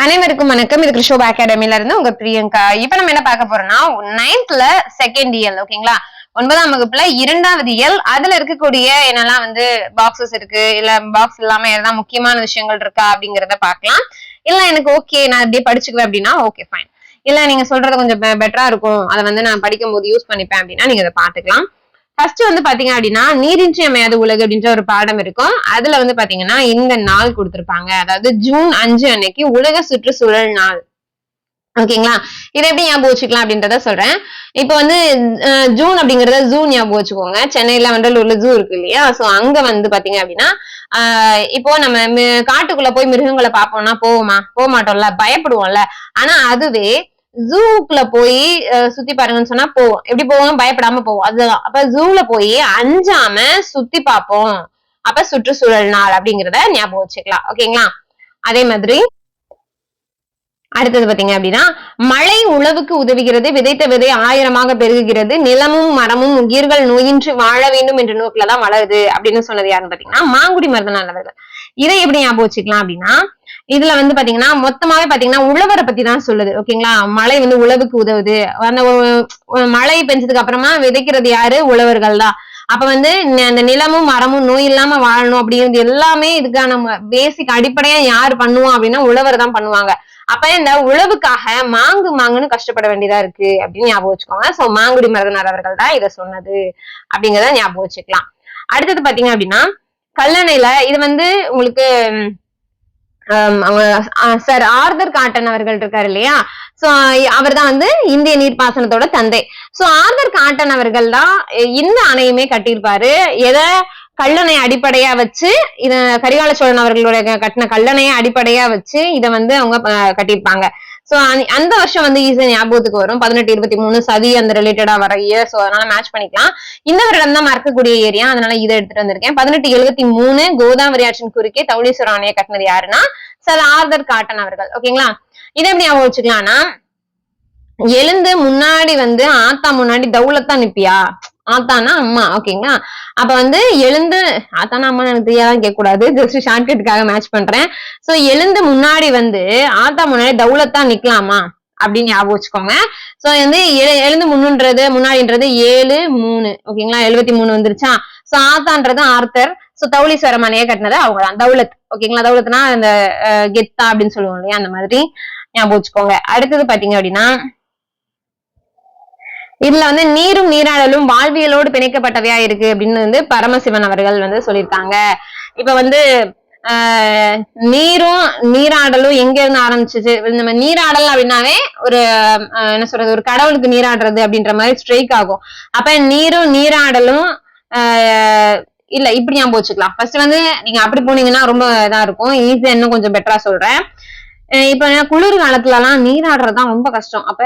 அனைவருக்கும் வணக்கம். இது கிருஷோபா அகாடமில இருந்து உங்க பிரியங்கா. இப்ப நம்ம என்ன பார்க்க போறோம்னா 9th செகண்ட் இயர், ஓகேங்களா, 9ஆம் வகுப்புல 2வது இயல். அதுல இருக்கக்கூடிய என்னெல்லாம் பாக்ஸஸ் இருக்கு, இல்ல பாக்ஸ் இல்லாம எதாவது முக்கியமான விஷயங்கள் இருக்கா அப்படிங்கறத பாக்கலாம். இல்ல எனக்கு ஓகே நான் இப்படியே படிச்சுக்குவேன் அப்படின்னா ஓகே ஃபைன். இல்ல நீங்க சொல்றது கொஞ்சம் பெட்டரா இருக்கும், அதை நான் படிக்கும் போது யூஸ் பண்ணிப்பேன் அப்படின்னா நீங்க அதை பாத்துக்கலாம். ஃபர்ஸ்ட் பாத்தீங்க அப்படின்னா நீரின்றி அமையாத உலகு அப்படின்ற ஒரு பாடம் இருக்கும். அதுல பாத்தீங்கன்னா இந்த நாள் கொடுத்திருப்பாங்க, அதாவது ஜூன் 5 அன்னைக்கு உலக சுற்றுச்சூழல் நாள். ஓகேங்களா, இதை எப்படி ஞாபகம் வச்சுக்கலாம் அப்படின்றத சொல்றேன். இப்ப ஜூன் அப்படிங்கறத ஜூ ஞாபகம் வச்சுக்கோங்க. சென்னையில வண்டலூர்ல ஜூ இருக்கு இல்லையா, சோ அங்க பாத்தீங்க அப்படின்னா இப்போ நம்ம காட்டுக்குள்ள போய் மிருகங்களை பார்ப்போம்னா போக மாட்டோம்ல, பயப்படுவோம்ல. ஆனா அதுவே ஜூக்குள்ள போய் சுத்தி பாருங்கன்னு சொன்னா போவோம். எப்படி போவோம்? பயப்படாம போவோம். அதுதான். அப்ப ஜூல போய் அஞ்சாம சுத்தி பார்ப்போம். அப்ப சுற்றுச்சூழல் நாள் அப்படிங்கறத ஞாபகம் வச்சுக்கலாம். ஓகேங்களா, அதே மாதிரி அடுத்தது பாத்தீங்க அப்படின்னா மழை உழவுக்கு உதவுகிறது, விதைத்த விதை 1000ஆக பெருகுகிறது, நிலமும் மரமும் உயிர்கள் நோயின்றி வாழ வேண்டும் என்ற நோக்கிலதான் வளருது அப்படின்னு சொன்னது யாருன்னு பாத்தீங்கன்னா மாங்குடி மருதனார் அவர்கள். இதை எப்படி ஞாபகம் வச்சுக்கலாம் அப்படின்னா இதுல பாத்தீங்கன்னா மொத்தமாவே பாத்தீங்கன்னா உழவரை பத்தி தான் சொல்லுது. ஓகேங்களா, மழை உழவுக்கு உதவுது. அந்த மழை பெஞ்சதுக்கு அப்புறமா விதைக்கிறது யாரு? உழவர்கள் தான். அப்ப அந்த நிலமும் மரமும் நோய் இல்லாம வாழணும் அப்படிங்கிறது எல்லாமே இதுக்கான பேசிக் அடிப்படையா யாரு பண்ணுவோம் அப்படின்னா உழவர் தான் பண்ணுவாங்க. அப்ப இந்த உழவுக்காக மாங்குன்னு கஷ்டப்பட வேண்டியதா இருக்கு அப்படின்னு ஞாபகம் வச்சுக்கோங்க. சோ மாங்குடி மருதனார் அவர்கள் தான் இதை சொன்னது அப்படிங்கறத ஞாபகம் வச்சுக்கலாம். அடுத்தது பாத்தீங்க அப்படின்னா கல்லணையில இது உங்களுக்கு சார் ஆர்தர் காட்டன் அவர்கள் இருக்காரு இல்லையா, சோ அவர் தான் இந்திய நீர்ப்பாசனத்தோட தந்தை. சோ ஆர்தர் காட்டன் அவர்கள் தான் இந்த அணையுமே கட்டியிருப்பாரு. எதை? கல்லணை அடிப்படையா வச்சு, இத கரிகால சோழன் அவர்களோட கட்டின கல்லணையை அடிப்படையா வச்சு இதை அவங்க கட்டியிருப்பாங்க. சோ அந்த வருஷம் ஈஸியா ஞாபகத்துக்கு வரும். 1823 சதி அந்த ரிலேட்டடா வர இயர். சோ அதனால மேட்ச் பண்ணிக்கலாம். இந்த வருடம் தான் மறக்கக்கூடிய ஏரியா, அதனால இதை எடுத்துட்டு வந்திருக்கேன். 1873 கோதாவரி ஆற்றின் குறுக்கே தௌலீஸ்வரர் அணையை கட்டினது யாருன்னா சார் ஆர்தர் காட்டன் அவர்கள். ஓகேங்களா, இதை எப்படி ஞாபகம் வச்சுக்கலாம்னா எழுந்து முன்னாடி ஆத்தா முன்னாடி தௌலத்தா நிப்பியா? ஆத்தானா அம்மா. ஓகேங்களா, அப்ப எழுந்து ஆத்தானா அம்மா எனக்கு தெரியாதான் கேட்க கூடாது, ஜஸ்ட் ஷார்ட்கட்டுக்காக மேட்ச் பண்றேன். சோ எழுந்து முன்னாடி ஆத்தா முன்னாடி தௌலத்தா நிக்கலாமா அப்படின்னு ஞாபகம் வச்சுக்கோங்க. சோ எழுந்து முன்னாடின்றது 7-3. ஓகேங்களா, 73 வந்துருச்சா. சோ ஆத்தான்றது ஆர்த்தர். சோ தௌலீஸ்வரம் அணையை கட்டினது அவங்கதான், தௌலத். ஓகேங்களா, தௌலத்னா இந்த கெத்தா அப்படின்னு சொல்லுவோம் இல்லையா, அந்த மாதிரி ஞாபகம் வச்சுக்கோங்க. அடுத்தது பாத்தீங்க அப்படின்னா இதுல நீரும் நீராடலும் வாழ்வியலோடு பிணைக்கப்பட்டவையா இருக்கு அப்படின்னு பரமசிவன் அவர்கள் சொல்லியிருக்காங்க. இப்ப நீரும் நீராடலும் எங்க இருந்து ஆரம்பிச்சிச்சு? நம்ம நீராடல் அப்படின்னாவே ஒரு என்ன சொல்றது, ஒரு கடவுளுக்கு நீராடுறது அப்படின்ற மாதிரி ஸ்ட்ரைக் ஆகும். அப்ப நீரும் நீராடலும் இல்ல இப்படி ஞாபகம் வச்சுக்கலாம். ஃபர்ஸ்ட் நீங்க அப்படி போனீங்கன்னா ரொம்ப இதா இருக்கும். ஈஸியா இன்னும் கொஞ்சம் பெட்டரா சொல்றேன். இப்ப குளிர் காலத்துல எல்லாம் நீராடுறதுதான் ரொம்ப கஷ்டம். அப்ப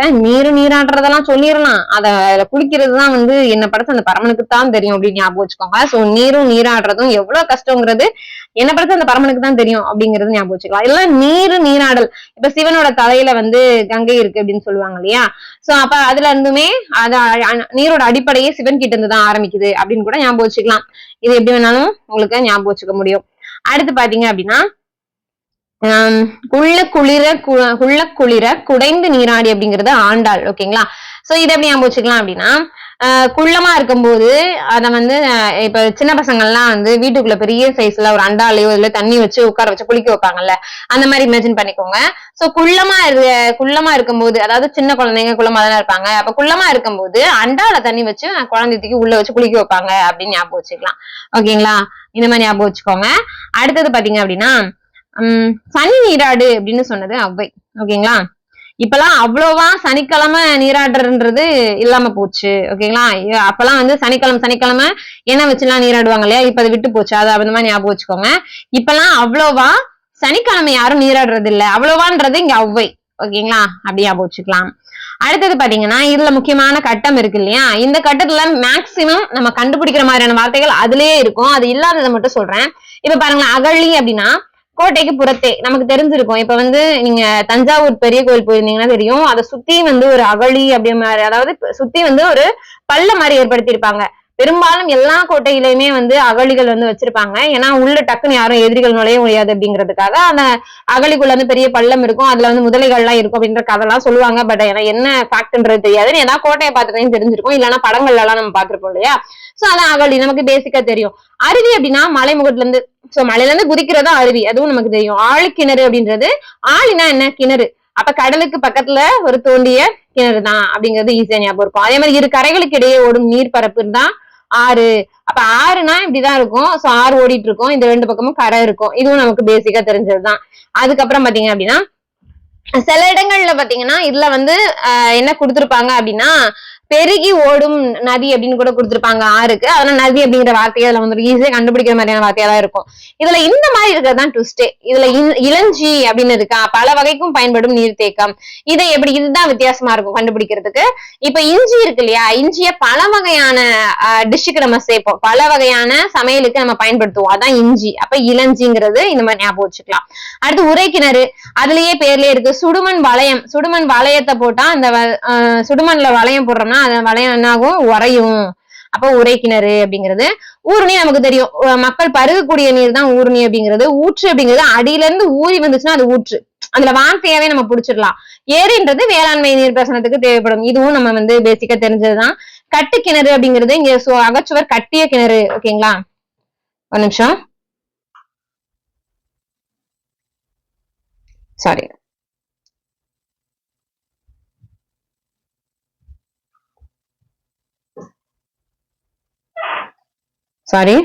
நீராடுறதெல்லாம் சொல்லிடலாம், அதுல குளிக்கிறதுதான் என்ன படத்து அந்த பரமனுக்கு தான் தெரியும் அப்படின்னு ஞாபகம் வச்சுக்கோங்க. சோ நீரும் நீராடுறதும் எவ்வளவு கஷ்டங்கிறது என்ன படத்து அந்த பரமனுக்கு தான் தெரியும் அப்படிங்கறது ஞாபகம் வச்சுக்கலாம். இதெல்லாம் நீராடல். இப்ப சிவனோட தலையில கங்கை இருக்கு அப்படின்னு சொல்லுவாங்க இல்லையா, சோ அப்ப அதுல இருந்துமே நீரோட அடிப்படையே சிவன் கிட்ட இருந்து தான் ஆரம்பிக்குது அப்படின்னு கூட ஞாபகம் வச்சுக்கலாம். இது எப்படி வேணாலும் உங்களுக்கு ஞாபகம் வச்சுக்க முடியும். அடுத்து பாத்தீங்க அப்படின்னா குள்ள குளிர குடைந்து நீராடி அப்படிங்கிறது ஆண்டாள். ஓகேங்களா, சோ இதை எப்படி ஞாபகம் வச்சுக்கலாம் அப்படின்னா குள்ளமா இருக்கும்போது அத இப்ப சின்ன பசங்க எல்லாம் வீட்டுக்குள்ள பெரிய சைஸ்ல ஒரு அண்டாலையோ இல்ல தண்ணி வச்சு உட்கார வச்சு குளிக்க வைப்பாங்கல்ல, அந்த மாதிரி இமேஜின் பண்ணிக்கோங்க. சோ குள்ளமா இருக்கும்போது, அதாவது சின்ன குழந்தைங்க குள்ளமா தானே இருப்பாங்க, அப்ப குள்ளமா இருக்கும்போது அண்டால தண்ணி வச்சு குழந்தைக்கு உள்ள வச்சு குளிக்க வைப்பாங்க அப்படின்னு ஞாபகம் வச்சுக்கலாம். ஓகேங்களா, இந்த மாதிரி ஞாபகம் வச்சுக்கோங்க. அடுத்தது பாத்தீங்க அப்படின்னா சனி நீராடு அப்படின்னு சொன்னது அவ்வை. ஓகேங்களா, இப்பெல்லாம் அவ்வளவா சனிக்கிழமை நீராடுறதுன்றது இல்லாம போச்சு. ஓகேங்களா, அப்பெல்லாம் சனிக்கிழமை எண்ணெய் வச்சுலாம் நீராடுவாங்க இல்லையா, இப்ப அதை விட்டு போச்சு. அது அந்த மாதிரி ஞாபகம் வச்சுக்கோங்க. இப்பெல்லாம் அவ்வளவா சனிக்கிழமை யாரும் நீராடுறது இல்ல, அவ்வளவான்றது இங்க அவ்வை. ஓகேங்களா, அப்படி ஞாபகம் வச்சுக்கலாம். அடுத்தது பாத்தீங்கன்னா இதுல முக்கியமான கட்டம் இருக்கு இல்லையா, இந்த கட்டத்துல மேக்சிமம் நம்ம கண்டுபிடிக்கிற மாதிரியான வார்த்தைகள் அதுலயே இருக்கும். அது இல்லாததை மட்டும் சொல்றேன். இப்ப பாருங்களேன், அகழி அப்படின்னா கோட்டைக்கு புறத்தே நமக்கு தெரிஞ்சிருக்கும். இப்ப நீங்க தஞ்சாவூர் பெரிய கோயில் போயிருந்தீங்கன்னா தெரியும், அதை சுத்தி ஒரு அகழி அப்படி மாதிரி, அதாவது சுத்தி ஒரு பள்ள மாதிரி ஏற்படுத்தி இருப்பாங்க. பெரும்பாலும் எல்லா கோட்டையிலுமே வந்து அகழிகள் வந்து வச்சிருப்பாங்க. ஏன்னா உள்ள டக்குன்னு யாரும் எதிரிகள் நுழைய முடியாது அப்படிங்கிறதுக்காக அந்த அகழிக்குள்ள வந்து பெரிய பள்ளம் இருக்கும், அதுல வந்து முதலைகள் எல்லாம் இருக்கும் அப்படின்ற கதைலாம் சொல்லுவாங்க. பட் எனக்கு என்ன ஃபேக்ட்ன்றது தெரியாது. ஏன்னா கோட்டையை பார்த்துட்டு தெரிஞ்சிருக்கும், இல்லைன்னா படங்கள்ல எல்லாம் நம்ம பாத்துருப்போம் இல்லையா. சோ அதான் அகழி நமக்கு பேசிக்கா தெரியும். அருவி அப்படின்னா மலைமுகட்டுல இருந்து, சோ மலையில இருந்து குதிக்கிறதா அருவி, அதுவும் நமக்கு தெரியும். ஆழிக்கிணறு அப்படின்றது, ஆழினா என்ன, கிணறு. அப்ப கடலுக்கு பக்கத்துல ஒரு தோண்டிய கிணறு தான் அப்படிங்கிறது ஈஸியா ஞாபகம் இருக்கும். அதே மாதிரி இரு கரைகளுக்கு இடையே ஓடும் நீர் பரப்பு தான் ஆறு. அப்ப ஆறுனா இப்படிதான் இருக்கும். சோ ஆறு ஓடிட்டு இருக்கும், இந்த ரெண்டு பக்கமும் கரை இருக்கும். இதுவும் நமக்கு பேசிக்கா தெரிஞ்சதுதான். அதுக்கப்புறம் பாத்தீங்க அப்படின்னா சில இடங்கள்ல பாத்தீங்கன்னா இதுல வந்து என்ன கொடுத்திருப்பாங்க அப்படின்னா பெருகி ஓடும் நதி அப்படின்னு கூட கொடுத்திருப்பாங்க ஆறுக்கு. அதனால நதி அப்படிங்கிற வார்த்தையை அதுல வந்து ஈஸியா கண்டுபிடிக்கிற மாதிரியான வார்த்தையா தான் இருக்கும். இதுல இந்த மாதிரி இருக்கிறதுதான் ட்விஸ்டே. இதுல இளஞ்சி அப்படின்னு இருக்கா, பல வகைக்கும் பயன்படும் நீர்த்தேக்கம். இதை எப்படி, இதுதான் வித்தியாசமா இருக்கும் கண்டுபிடிக்கிறதுக்கு. இப்ப இஞ்சி இருக்கு இல்லையா, இஞ்சிய பல வகையான டிஷ்ஷுக்கு நம்ம சேர்ப்போம், பல வகையான சமையலுக்கு நம்ம பயன்படுத்துவோம், அதான் இஞ்சி. அப்ப இளஞ்சிங்கிறது இந்த மாதிரி ஞாபகம் வச்சுக்கலாம். அடுத்து உரைக்கிணறு, அதுலயே பேர்லயே இருக்கு. சுடுமண் வளையம், சுடுமண் வளையத்தை போட்டா அந்த சுடுமண்ல வளையம் போடுறோம்னா அந்த வளையம் என்ன ஆகும், உறையும். அப்ப உரைக்கிணறு அப்படிங்கிறது. ஊருணி நமக்கு தெரியும், மக்கள் பருகக்கூடிய நீர் தான் ஊருணி அப்படிங்கிறது. ஊற்று அப்படிங்கிறது அடியில இருந்து ஊறி வந்துச்சுன்னா அது ஊற்று, அதுல வார்த்தையாவே நம்ம புடிச்சிடலாம். ஏரின்றது வேளாண்மை நீர்ப்பாசனத்துக்கு தேவைப்படும், இதுவும் நம்ம வந்து பேசிக்கா தெரிஞ்சதுதான். கட்டு கிணறு அப்படிங்கிறது இங்க அகச்சுவர் கட்டிய கிணறு. ஓகேங்களா, ஒரு நிமிஷம், சாரி. சாரி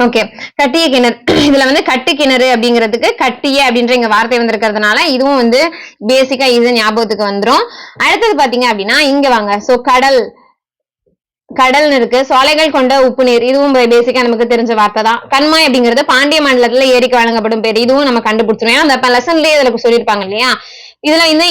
ஓகே, கட்டிய கிணறு. இதுல வந்து கட்டு கிணறு அப்படிங்கிறதுக்கு கட்டிய அப்படின்ற இங்க வார்த்தை வந்திருக்கிறதுனால இதுவும் வந்து பேசிக்கா இது ஞாபகத்துக்கு வந்துரும். அடுத்தது பாத்தீங்க அப்படின்னா இங்க வாங்க. சோ கடல், கடல்னு இருக்கு. சோலைகள் கொண்ட உப்பு நீர், இதுவும் பேசிக்கா நமக்கு தெரிஞ்ச வார்த்தை தான். கண்மாய் அப்படிங்கிறது பாண்டிய மாநிலத்துல ஏரிக்கு வழங்கப்படும் பேர், இதுவும் நம்ம கண்டுபிடிச்சிருவோம். அந்த லெசன்லயே இதுல சொல்லியிருப்பாங்க இல்லையா. இதுல இந்த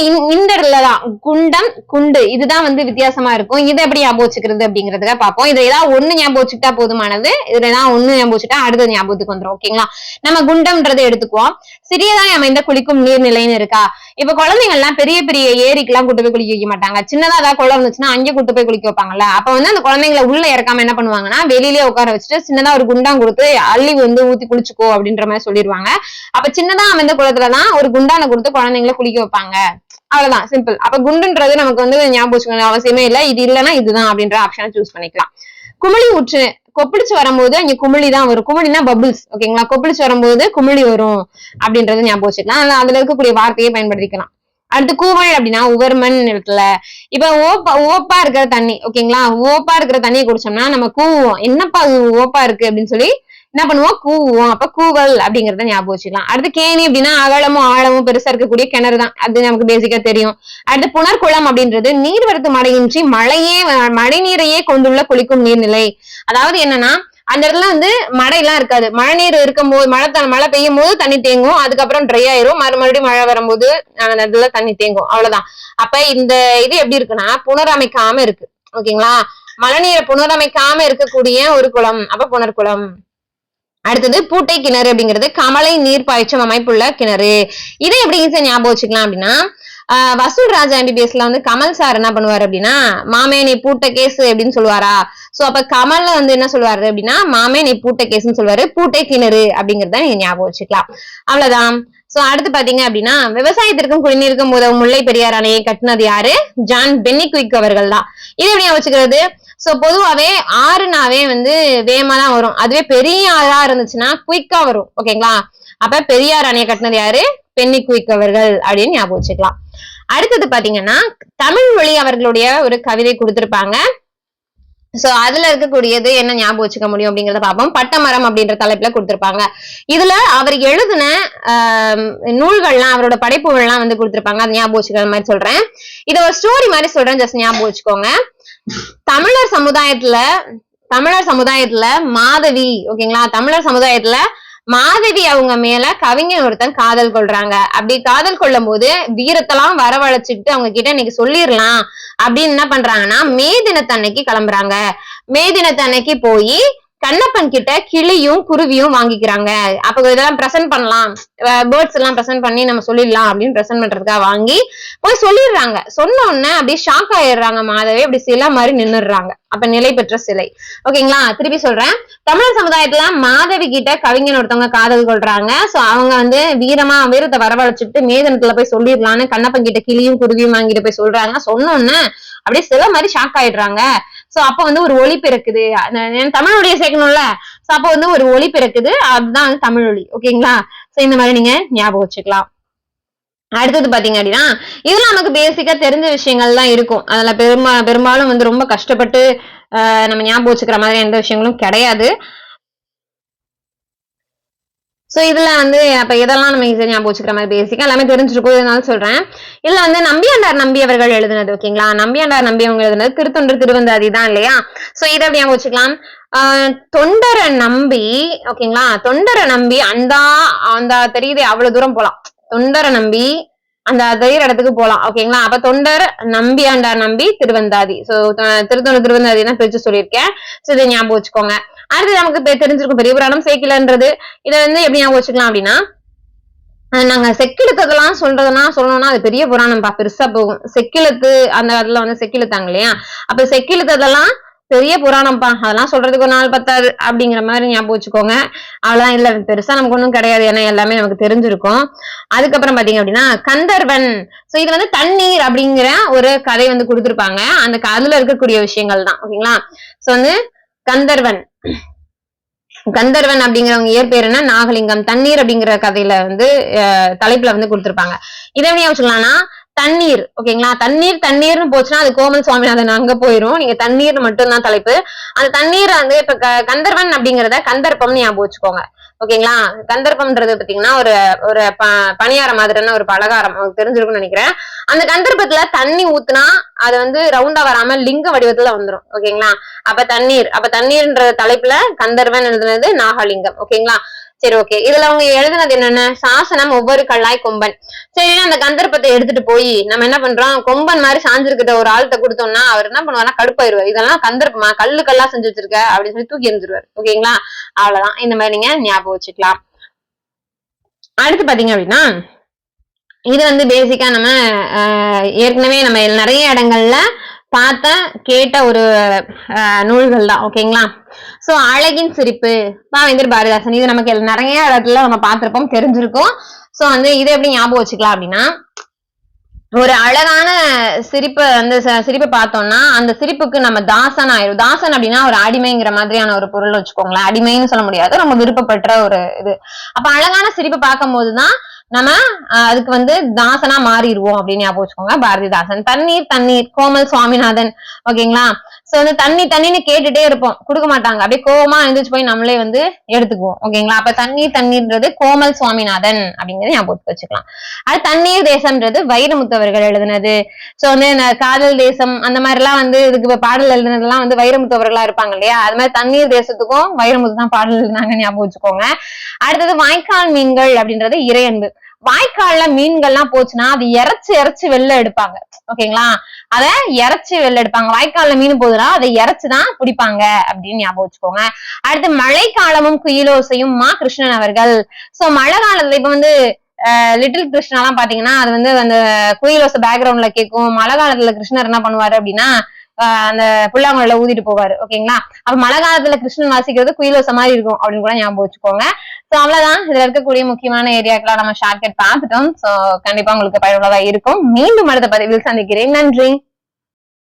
இடத்துலதான் குண்டம் குண்டு, இதுதான் வந்து வித்தியாசமா இருக்கும். இதை எப்படி ஞாபகம் வச்சுக்கிறது அப்படிங்கிறதுக்காக பார்ப்போம். இதை ஏதாவது ஒண்ணு ஞாபகம் வச்சுக்கிட்டா போதுமானது. இதுல ஏதாவது ஒண்ணு ஞாபகம் வச்சுட்டா அடுத்த ஞாபகத்துக்கு வந்துடும். ஓகேங்களா, நம்ம குண்டம்ன்றதை எடுத்துக்குவோம். சிறியதாய் அமைந்த குளிக்கும் நீர்நிலைன்னு இருக்கா. இப்ப குழந்தைங்க எல்லாம் பெரிய பெரிய ஏரிக்கு எல்லாம் கூட்டு போய் குளிக்க வைக்க மாட்டாங்க. சின்னதா ஏதாவது குளம் இருந்துச்சுன்னா அங்கே கூட்டு போய் குளிக்க வைப்பாங்கல்ல. அப்ப வந்து அந்த குழந்தைங்களை உள்ள இறக்காம என்ன பண்ணுவாங்கன்னா வெளியிலேயே உட்கார வச்சுட்டு சின்னதா ஒரு குண்டான் கொடுத்து அள்ளி வந்து ஊத்தி குளிச்சுக்கோ அப்படின்ற மாதிரி சொல்லிடுவாங்க. அப்ப சின்னதா அமைந்த குளத்துலதான் ஒரு குண்டானை கொடுத்து குழந்தைங்களை குளிக்க வைப்பாங்க. அவ்வளவுதான், சிம்பிள். அப்ப குண்டுன்றது நமக்கு வந்து ஞாபகம் வச்சுக்கணும் அவசியமே இல்லை. இது இல்லைன்னா இதுதான் அப்படின்ற ஆப்ஷனை சூஸ் பண்ணிக்கலாம். குமிழி ஊற்று, கொப்பிடிச்சு வரும்போது அங்க குமிழி தான் வரும். குமிழினா பபிள்ஸ். ஓகேங்களா, கொப்பிடிச்சு வரும்போது குமிழி வரும் அப்படின்றத ஞாபகம் வச்சுக்கலாம். அதுல இருக்கக்கூடிய வார்த்தையை பயன்படுத்திக்கலாம். அடுத்து கூவல் அப்படின்னா உவர்மண் இருக்குல்ல. இப்ப ஓப்பா இருக்கிற தண்ணி, ஓகேங்களா, ஓப்பா இருக்கிற தண்ணியை குடிச்சோம்னா நம்ம கூவுவோம், என்னப்பா ஓப்பா இருக்கு அப்படின்னு சொல்லி என்ன பண்ணுவோம், கூவுவோம். அப்ப கூவல் அப்படிங்கறத ஞாபகம் வச்சுக்கலாம். அடுத்து கேணி அப்படின்னா அகலமும் ஆழமும் பெருசா இருக்கக்கூடிய கிணறு தான், அது நமக்கு பேசிக்கா தெரியும். அடுத்து புனர்குளம் அப்படின்றது நீர்வரத்து மழையின்றி மழை நீரையே கொண்டுள்ள குளிக்கும் நீர்நிலை. அதாவது என்னன்னா அந்த இடத்துல வந்து மழை எல்லாம் இருக்காது, மழை நீர் இருக்கும் போது மழை பெய்யும் போது தண்ணி தேங்கும், அதுக்கப்புறம் ட்ரை ஆயிரும், மறுபடியும் மழை வரும்போது அந்த இடத்துல தண்ணி தேங்கும், அவ்வளவுதான். அப்ப இந்த இது எப்படி இருக்குன்னா புனரமைக்காம இருக்கு. ஓகேங்களா, மழை நீரை புனரமைக்காம இருக்கக்கூடிய ஒரு குளம், அப்ப புனர்குளம். அடுத்தது பூட்டை கிணறு அப்படிங்கிறது கமலை நீர் பாய்ச்சும் அமைப்புள்ள கிணறு. இதை எப்படி ஈஸியா ஞாபகம் வச்சுக்கலாம் அப்படின்னா வசூல் ராஜா MBBSல வந்து கமல் சார் என்ன பண்ணுவாரு அப்படின்னா மாமே நீ பூட்ட கேஸ் அப்படின்னு சொல்லுவாரா. சோ அப்ப கமல்ல வந்து என்ன சொல்லுவாரு அப்படின்னா மாமே நீ பூட்ட கேஸ்ன்னு சொல்லுவாரு. பூட்டை கிணறு அப்படிங்கறத நீங்க ஞாபகம் வச்சுக்கலாம். அவ்வளவுதான். சோ அடுத்து பாத்தீங்க அப்படின்னா விவசாயத்திற்கும் குடிநீருக்கும் உதவும் முல்லை பெரியார் அணையை கட்டினது யாரு, ஜான் பென்னிக்விக் அவர்கள் தான். இது எப்படி வச்சுக்கிறது. சோ பொதுவாவே ஆறுனாவே வந்து வேகமா தான் வரும், அதுவே பெரிய ஆறா இருந்துச்சுன்னா குயிக்கா வரும். ஓகேங்களா, அப்ப பெரியார் அணையை கட்டினது யாரு, பென்னிக்விக் அவர்கள் அப்படின்னு ஞாபகம் வச்சுக்கலாம். அடுத்தது பாத்தீங்கன்னா தமிழ் மொழி அவர்களுடைய ஒரு கவிதை கொடுத்திருப்பாங்க. சோ அதுல இருக்கக்கூடியது என்ன ஞாபகம் வச்சுக்க முடியும் அப்படிங்கறத பார்ப்போம். பட்டமரம் அப்படின்ற தலைப்புல கொடுத்திருப்பாங்க. இதுல அவர் எழுதின நூல்கள்லாம் அவரோட படைப்புகள்லாம் வந்து கொடுத்திருப்பாங்க, அது ஞாபகம் வச்சுக்கிற மாதிரி சொல்றேன். இத ஒரு ஸ்டோரி மாதிரி சொல்றேன், ஜஸ்ட் ஞாபகம் வச்சுக்கோங்க. தமிழர் சமுதாயத்துல மாதவி, ஓகேங்களா, தமிழர் சமுதாயத்துல மாதவி அவங்க மேல கவிஞன் ஒருத்தன் காதல் கொள்றாங்க. அப்படி காதல் கொள்ளும் போது வீரத்தெல்லாம் வரவழைச்சுக்கிட்டு அவங்க கிட்ட இன்னைக்கு சொல்லிடலாம் அப்படின்னு என்ன பண்றாங்கன்னா மே தினத்தன்னைக்கு கிளம்புறாங்க. மே தினத்தன்னைக்கு போய் கண்ணப்பன் கிட்ட கிளியும் குருவியும் வாங்கிக்கிறாங்க. அப்ப இதெல்லாம் பிரசன்ட் பண்ணலாம், பேர்ட்ஸ் எல்லாம் பிரசன்ட் பண்ணி நம்ம சொல்லிடலாம் அப்படின்னு பிரசன்ட் பண்றதுக்காக வாங்கி போய் சொல்லிடுறாங்க. சொன்ன உடனே அப்படியே ஷாக் ஆயிடுறாங்க. மாதவி அப்படி சிலை மாதிரி நின்னுடுறாங்க. அப்ப நிலை பெற்ற சிலை. ஓகேங்களா? திருப்பி சொல்றேன். தமிழ் சமுதாயத்துல மாதவி கிட்ட கவிஞன் ஒருத்தவங்க காதல் கொள்றாங்க. சோ அவங்க வந்து வீரத்தை வரவழைச்சிட்டு மேதனத்துல போய் சொல்லிடலான்னு கண்ணப்பன் கிட்ட கிளியும் குருவியும் வாங்கிட்டு போய் சொல்றாங்க. சொன்னோன்னு அப்படியே சில மாதிரி ஷாக் ஆயிடுறாங்க. சோ அப்ப வந்து ஒரு ஒளி பிறக்குது. தமிழ் ஒளியை சேர்க்கணும்ல, சோ அப்ப வந்து ஒரு ஒளி பிறக்குது. அதுதான் வந்து தமிழ் ஒளி. ஓகேங்களா? சோ இந்த மாதிரி நீங்க ஞாபகம் வச்சுக்கலாம். அடுத்தது பாத்தீங்க அப்படின்னா, இதுல நமக்கு பேசிக்கா தெரிஞ்ச விஷயங்கள் தான் இருக்கும். அதுல பெரும்பாலும் வந்து ரொம்ப கஷ்டப்பட்டு நம்ம ஞாபகம் வச்சுக்கிற மாதிரி எந்த விஷயங்களும் கிடையாது. சோ இதுல வந்து அப்ப இதெல்லாம் நம்ம ஈஸியா ஞாபகம் வச்சுக்கிற மாதிரி பேசிக்கா எல்லாமே தெரிஞ்சிருக்கும். இதனால சொல்றேன். இதுல வந்து நம்பியாண்டார் நம்பி அவர்கள் எழுதுனது. ஓகேங்களா? நம்பியாண்டார் நம்பி அவங்க எழுதுனது திருத்தொண்டர் திருவந்தாதி தான் இல்லையா? சோ இதை அப்படி ஞாபகம் வச்சுக்கலாம். தொண்டரை நம்பி, ஓகேங்களா, தொண்டரை நம்பி அந்த தெரியுது அவ்வளவு தூரம் போலாம். தொண்டரை நம்பி அந்த தைர இடத்துக்கு போலாம். ஓகேங்களா? அப்ப தொண்டர் நம்பியாண்டார் நம்பி திருவந்தாதி. சோ திருத்தொண்டர் திருவந்தாதி தான் பிரிச்சு சொல்லியிருக்கேன். சோ இதை ஞாபகம் வச்சுக்கோங்க. அடுத்து நமக்கு தெரிஞ்சிருக்கும் பெரிய புராணம் சேக்கிலன்றது. இதை வந்து எப்படி ஞாபகம் வச்சுக்கலாம் அப்படின்னா, நாங்க செக்கிலத்ததெல்லாம் சொல்லணும்னா அது பெரிய புராணம்பா, பெருசா போகும். செக்கிலத்து அந்த இடத்துல வந்து செக்கிலத்தாங்க இல்லையா? அப்ப செக்கிலத்ததெல்லாம் பெரிய புராணம்ப்பா, அதெல்லாம் சொல்றதுக்கு ஒரு நாள் பத்தாது அப்படிங்கிற மாதிரி ஞாபகம் வச்சுக்கோங்க. அவ்வளவுதான். இல்ல பெருசா நமக்கு ஒண்ணும் கிடையாது, ஏன்னா எல்லாமே நமக்கு தெரிஞ்சிருக்கும். அதுக்கப்புறம் பாத்தீங்க அப்படின்னா கந்தர்வன். சோ இது வந்து தண்ணீர் அப்படிங்கிற ஒரு கதை வந்து கொடுத்திருப்பாங்க. அந்த அதுல இருக்கக்கூடிய விஷயங்கள் தான். ஓகேங்களா? சோ வந்து கந்தர்வன் அப்படிங்கிறவங்க இயற்பேர் என்ன? நாகலிங்கம். தண்ணீர் அப்படிங்கிற கதையில வந்து தலைப்புல வந்து கொடுத்திருப்பாங்க. இதை எப்படி வச்சுக்கலாம்னா தண்ணீர். ஓகேங்களா? தண்ணீர்னு போச்சுன்னா அது கோமல் சுவாமிநாதன் அங்க போயிரும். நீங்க தண்ணீர் மட்டும் தான் தலைப்பு. அந்த தண்ணீர் வந்து இப்ப கந்தர்வன் அப்படிங்கறத கந்தர்ப்பம்னு ஞாபகம் வச்சுக்கோங்க. ஓகேங்களா? கந்தர்ப்பம்ன்றது பாத்தீங்கன்னா ஒரு பணியார மாதிரியான ஒரு பலகாரம், உங்களுக்கு தெரிஞ்சிருக்கும்னு நினைக்கிறேன். அந்த கந்தர்ப்பத்துல தண்ணி ஊத்துனா அது வந்து ரவுண்டா வராம லிங்க வடிவத்துல வந்துரும். ஓகேங்களா? அப்ப தண்ணீர்ன்ற தலைப்புல கந்தர்வன் எழுதுனது நாகலிங்கம். ஓகேங்களா? சரி, ஓகே. இதுல அவங்க எழுதுனது என்னென்ன? சாசனம் ஒவ்வொரு கல்லாய் கொம்பன். சரி, அந்த கந்தர்ப்பத்தை எடுத்துட்டு போய் நம்ம என்ன பண்றோம், கொம்பன் மாதிரி சாஞ்சிருக்கிட்ட ஒரு ஆள்கிட்ட கொடுத்தோம்னா அவர் என்ன பண்ணுவாருன்னா கடுப்பாயிருவார். இதெல்லாம் கந்தர்ப்பமா, கல்லா செஞ்சு வச்சிருக்க அப்படின்னு சொல்லி தூக்கி எறிஞ்சிருவாரு. ஓகேங்களா? அவ்வளவுதான். இந்த மாதிரி நீங்க ஞாபகம் வச்சுக்கலாம். அடுத்து பாத்தீங்க அப்படின்னா, இது வந்து பேசிக்கா நம்ம ஏற்கனவே நம்ம நிறைய இடங்கள்ல பார்த்த கேட்ட ஒரு நூல்கள் தான். ஓகேங்களா? சோ அழகின் சிரிப்பு, பாவேந்தர் பாரதிதாசன். இது நமக்கு நிறைய இடத்துல நம்ம பார்த்திருப்போம், தெரிஞ்சிருக்கும். சோ வந்து இதை எப்படி ஞாபகம் வச்சுக்கலாம் அப்படின்னா, ஒரு அழகான சிரிப்பை பார்த்தோம்னா அந்த சிரிப்புக்கு நம்ம தாசன் ஆயிரும். தாசன் அப்படின்னா ஒரு அடிமைங்கிற மாதிரியான ஒரு பொருள் வச்சுக்கோங்களேன். அடிமைன்னு சொல்ல முடியாது, நம்ம விருப்பப்பட்ட ஒரு இது. அப்ப அழகான சிரிப்பை பார்க்கும் போதுதான் நம்ம அதுக்கு வந்து தாசனா மாறிடுவோம் அப்படின்னு ஞாபகம் வச்சுக்கோங்க. பாரதிதாசன். தண்ணீர் கோமல் சுவாமிநாதன். ஓகேங்களா? சோ வந்து தண்ணின்னு கேட்டுட்டே இருப்போம், கொடுக்க மாட்டாங்க. அப்படியே கோவமா எழுந்திரிச்சு போய் நம்மளே வந்து எடுத்துக்குவோம். ஓகேங்களா? அப்ப தண்ணீர்ன்றது கோமல் சுவாமிநாதன் அப்படிங்கறது ஞாபகத்துக்கு வச்சுக்கலாம். அது தண்ணீர் தேசம்ன்றது வைரமுத்து அவர்கள் எழுதுனது. சோ வந்து இந்த காதல் தேசம் அந்த மாதிரி எல்லாம் வந்து இதுக்கு பாடல் எழுதுனதெல்லாம் வந்து வைரமுத்து அவர்களா இருப்பாங்க இல்லையா? அது மாதிரி தண்ணீர் தேசத்துக்கும் வைரமுத்து தான் பாடல் எழுதினாங்க, ஞாபகம் வச்சுக்கோங்க. அடுத்தது வாய்க்கால் மீன்கள் அப்படின்றது இறையன்பு. வாய்க்கால்ல மீன்கள்லாம் போச்சுன்னா அது இறைச்சு வெளில எடுப்பாங்க. ஓகேங்களா? அத இறைச்சு வெளில எடுப்பாங்க. வாய்க்கால்ல மீன் போகுதுன்னா அதை இறைச்சுதான் பிடிப்பாங்க அப்படின்னு ஞாபகம் வச்சுக்கோங்க. அடுத்து மழைக்காலமும் குயிலோசையும் மா கிருஷ்ணன் அவர்கள். சோ மழை காலத்துல இப்ப வந்து லிட்டில் கிருஷ்ணா எல்லாம் பாத்தீங்கன்னா அது வந்து அந்த குயிலோசை பேக்ரவுண்ட்ல கேட்கும். மழை காலத்துல கிருஷ்ணர் என்ன பண்ணுவாரு அப்படின்னா அந்த புல்லாங்குழல ஊதிட்டு போவாரு. ஓகேங்களா? அப்ப மழை காலத்துல கிருஷ்ணன் வாசிக்கிறது குயிலோசை மாதிரி இருக்கும் அப்படின்னு கூட ஞாபகம் வச்சுக்கோங்க. சோ அவ்வளவுதான். இதுல இருக்கக்கூடிய முக்கியமான ஏரியாக்கெல்லாம் நம்ம ஷார்ட்கட் பார்த்துட்டோம். சோ கண்டிப்பா உங்களுக்கு பயனுள்ளதா இருக்கும். மீண்டும் அடுத்த பதிவில் சந்திக்கிறேன். நன்றி.